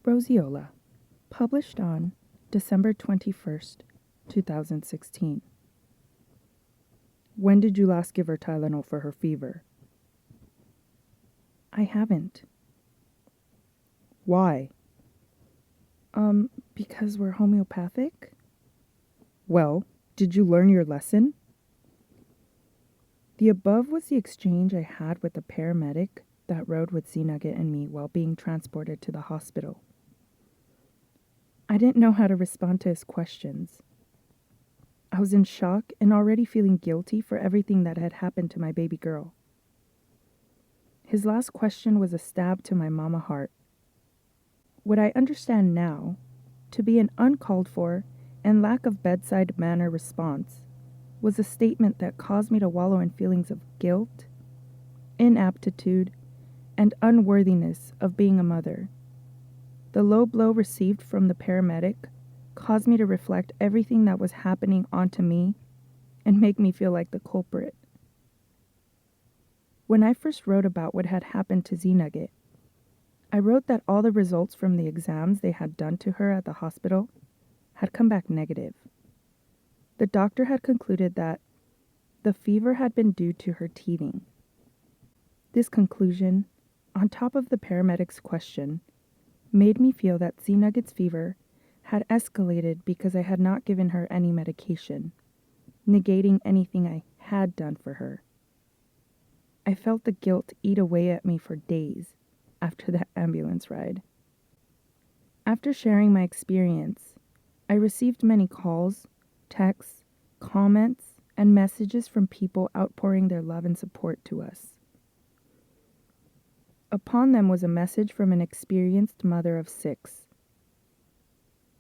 Roseola, published on December 21st, 2016. When did you last give her Tylenol for her fever? I haven't. Why? Because we're homeopathic? Well, did you learn your lesson? The above was the exchange I had with the paramedic that rode with Nugget and me while being transported to the hospital. I didn't know how to respond to his questions. I was in shock and already feeling guilty for everything that had happened to my baby girl. His last question was a stab to my mama heart. What I understand now to be an uncalled for and lack of bedside manner response was a statement that caused me to wallow in feelings of guilt, inaptitude, and unworthiness of being a mother. The low blow received from the paramedic caused me to reflect everything that was happening onto me and make me feel like the culprit. When I first wrote about what had happened to Nugget, I wrote that all the results from the exams they had done to her at the hospital had come back negative. The doctor had concluded that the fever had been due to her teething. This conclusion, on top of the paramedic's question, made me feel that Nugget's fever had escalated because I had not given her any medication, negating anything I had done for her. I felt the guilt eat away at me for days after that ambulance ride. After sharing my experience, I received many calls, texts, comments, and messages from people outpouring their love and support to us. Upon them was a message from an experienced mother of 6.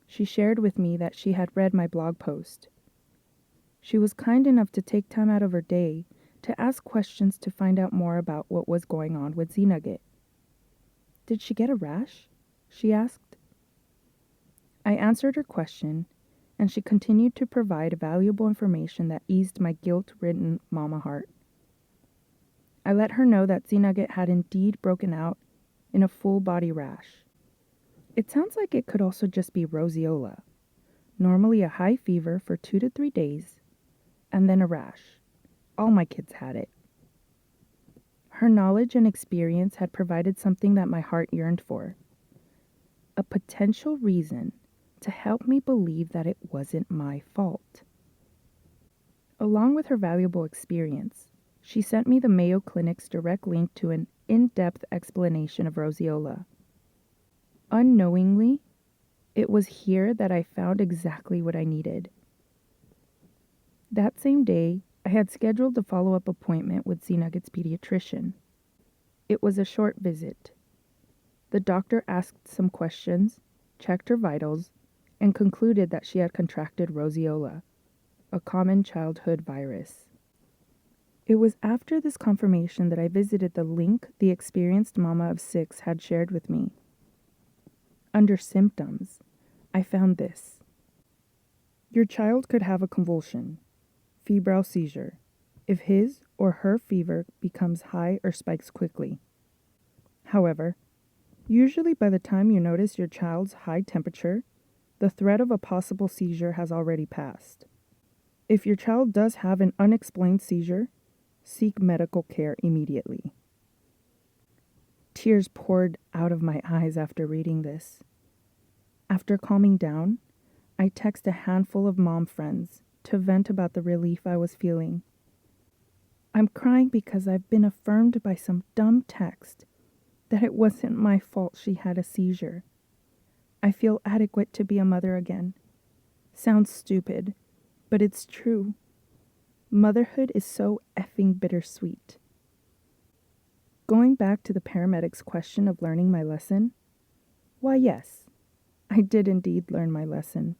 She shared with me that she had read my blog post. She was kind enough to take time out of her day to ask questions to find out more about what was going on with Nugget. "Did she get a rash?" she asked. I answered her question, and she continued to provide valuable information that eased my guilt-ridden mama heart. I let her know that Nugget had indeed broken out in a full-body rash. It sounds like it could also just be roseola, normally a high fever for 2 to 3 days, and then a rash. All my kids had it. Her knowledge and experience had provided something that my heart yearned for, a potential reason to help me believe that it wasn't my fault. Along with her valuable experience, she sent me the Mayo Clinic's direct link to an in-depth explanation of roseola. Unknowingly, it was here that I found exactly what I needed. That same day, I had scheduled a follow-up appointment with Nugget's pediatrician. It was a short visit. The doctor asked some questions, checked her vitals, and concluded that she had contracted roseola, a common childhood virus. It was after this confirmation that I visited the link the experienced mama of 6 had shared with me. Under symptoms, I found this. Your child could have a convulsion, febrile seizure, if his or her fever becomes high or spikes quickly. However, usually by the time you notice your child's high temperature, the threat of a possible seizure has already passed. If your child does have an unexplained seizure, seek medical care immediately. Tears poured out of my eyes after reading this. After calming down, I texted a handful of mom friends to vent about the relief I was feeling. I'm crying because I've been affirmed by some dumb text that it wasn't my fault she had a seizure. I feel adequate to be a mother again. Sounds stupid, but it's true. Motherhood is so effing bittersweet. Going back to the paramedic's question of learning my lesson, why yes, I did indeed learn my lesson.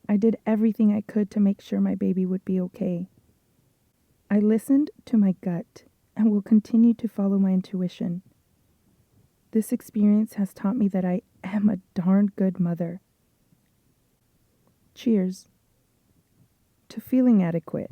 I did everything I could to make sure my baby would be okay. I listened to my gut and will continue to follow my intuition. This experience has taught me that I am a darn good mother. Cheers to feeling adequate.